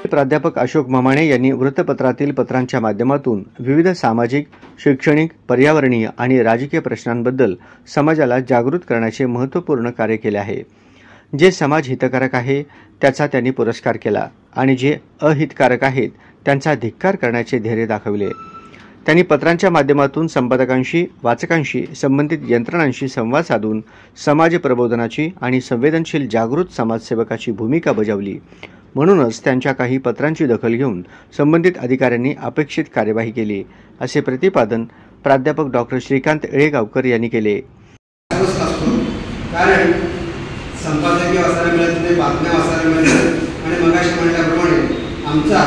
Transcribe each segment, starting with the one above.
प्राध्यापक अशोक ममाणे यांनी वृत्तपत्रातील पत्रांच्या माध्यमातून विविध सामाजिक, शैक्षणिक, पर्यावरणीय आणि राजकीय प्रश्नांबद्दल समाजाला जागृत करण्याचे महत्त्वपूर्ण कार्य केले आहे। जे समाज हितकारक आहे त्याचा त्यांनी पुरस्कार केला आणि जे अहितकारक आहेत त्यांचा धिक्कार करण्याचे धैर्य दाखविले। त्यांनी पत्रांच्या माध्यमातून संपादकांशी, वाचकांशी, संबंधित यंत्रणांशी संवाद साधून समाज प्रबोधनाची आणि संवेदनशील जागृत समाजसेवकाची भूमिका बजावली। म्हणूनच त्यांच्या काही पत्रांची दखल घेऊन संबंधित अधिकाऱ्यांनी अपेक्षित कार्यवाही केली, असे प्रतिपादन प्राध्यापक डॉक्टर श्रीकांत येळेगावकर यांनी केले। कारण संपादकीय वाचायला मिळत नाही, बातम्या वाचायला मिळतात आणि मगाशी म्हटल्याप्रमाणे आमचा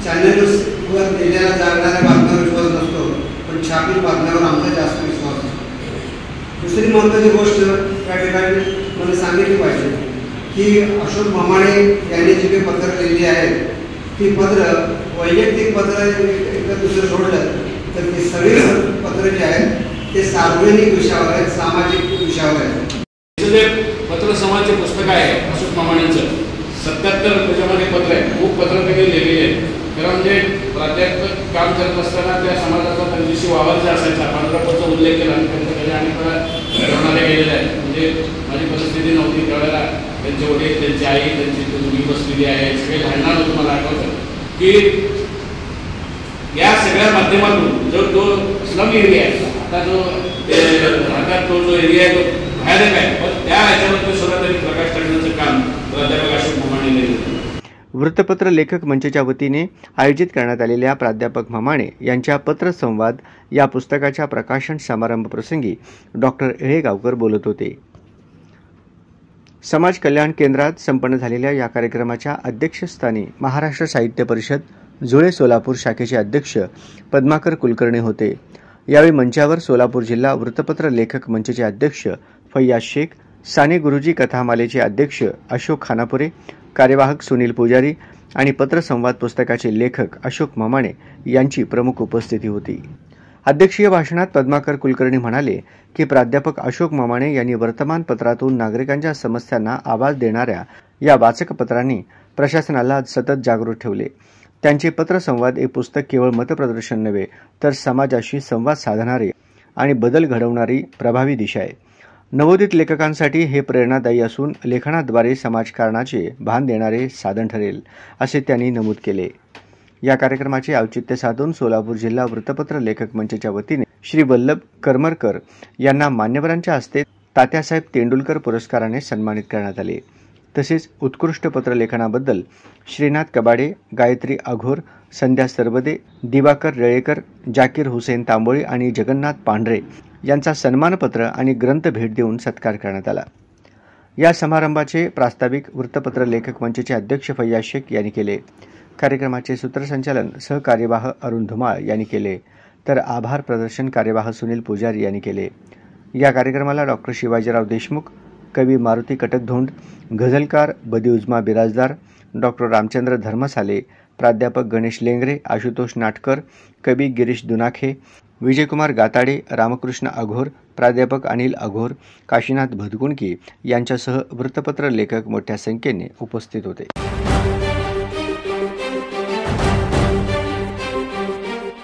चॅनलवर दिलेल्या जाणाऱ्या बातम्यावर विश्वास नसतो, पण छापील बातम्यावर आमचा जास्त विश्वास असतो। दुसरी महत्त्वाची गोष्ट त्या ठिकाणी मला सांगितली पाहिजे की अशोक ममाणे यांनी जी काही पत्र लिहिली आहेत ती पत्र वैयक्तिक पत्र एकदा दुसरं सोडलं तर ती सगळी पत्र जी आहेत ते सार्वजनिक विषयावर आहेत, सामाजिक विषयावर आहेत। पत्र समाजचे पुस्तक आहे अशोक ममाणेंचं 77 त्याच्यामध्ये पत्र आहे, खूप पत्र त्यांनी लिहिलेली आहेत। कारण जे प्राध्यापक काम करत असताना त्या समाजाचा त्यांच्याशी वावर जे असायचा पांढरपचा उल्लेख केला आणि त्यांच्या अनेक वेळा गेलेला आहे। म्हणजे माझी परिस्थिती नव्हती त्यावेळेला त्यांचे वडील, त्यांची आई, त्यांची मुलगी बसलेली आहे, सगळे भांडणार होतं। मला आठवतं की या सगळ्या माध्यमातून जो स्लम एरिया आहे, आता जो राहतात तो एरिया आहे तो भयानक आहे, पण त्या ह्याच्यावर सुद्धा त्यांनी प्रकाश टाकण्याचं काम प्राध्यापक अशोक ममाणे केलं। वृत्तपत्र लेखक मंचच्या वतीने आयोजित करण्यात आलेल्या प्राध्यापक ममाणे यांच्या पत्रसंवाद या पुस्तकाच्या प्रकाशन समारंभ प्रसंगी डॉक्टर येळेगावकर बोलत होते। समाज कल्याण केंद्रात संपन्न झालेल्या या कार्यक्रमाच्या अध्यक्षस्थानी महाराष्ट्र साहित्य परिषद जुळे सोलापूर शाखेचे अध्यक्ष पद्माकर कुलकर्णी होते। यावेळी मंचावर सोलापूर जिल्हा वृत्तपत्र लेखक मंचचे अध्यक्ष फैयाज शेख, साने गुरुजी कथामालेचे अध्यक्ष अशोक खानापुरे, कार्यवाहक सुनील पुजारी आणि पत्रसंवाद पुस्तकाचे लेखक अशोक ममाणे यांची प्रमुख उपस्थिती होती। अध्यक्षीय भाषणात पद्माकर कुलकर्णी म्हणाले की प्राध्यापक अशोक ममाणे यांनी वर्तमानपत्रातून नागरिकांच्या समस्यांना आवाज देणाऱ्या या वाचकपत्रांनी प्रशासनाला सतत जागृत ठेवले। त्यांचे पत्रसंवाद हे पुस्तक केवळ मतप्रदर्शन नव्हे तर समाजाशी संवाद साधणारे आणि बदल घडवणारी प्रभावी दिशा आहे। नवोदित लेखकांसाठी हे प्रेरणादायी असून लेखनाद्वारे समाजकारणाचे भान देणारे साधन ठरेल, असे त्यांनी नमूद केले। या कार्यक्रमाचे औचित्य साधून सोलापूर जिल्हा वृत्तपत्र लेखक मंचच्या वतीने श्री वल्लभ करमरकर यांना मान्यवरांच्या हस्ते तात्यासाहेब तेंडुलकर पुरस्काराने सन्मानित करण्यात आले। तसेच उत्कृष्ट पत्रलेखनाबद्दल श्रीनाथ कबाडे, गायत्री अघोर, संध्या सरबदे, दिवाकर रेळेकर, जाकीर हुसेन तांबोळी आणि जगन्नाथ पांढरे यांचा सन्मानपत्र आणि ग्रंथ भेट देऊन सत्कार करण्यात आला। या समारंभाचे प्रास्ताविक वृत्तपत्र लेखक मंचचे अध्यक्ष फैयाज शेख यांनी केले। कार्यक्रमाचे सूत्रसंचालन सहकार्यवाह अरुण धुमाळ यांनी केले, तर आभार प्रदर्शन कार्यवाह सुनील पुजारी यांनी केले। या कार्यक्रमाला डॉक्टर शिवाजीराव देशमुख, कवी मारुती कटकधोंड, गझलकार बदिउजमा बिराजदार, डॉक्टर रामचंद्र धर्मसाले, प्राध्यापक गणेश लेंगरे, आशुतोष नाटकर, कवी गिरीश दुनाखे, विजयकुमार गाताडे, रामकृष्ण अघोर, प्राध्यापक अनिल अघोर, काशीनाथ भदकुणकी यांच्यासह वृत्तपत्र लेखक मोठ्या संख्येने उपस्थित होते।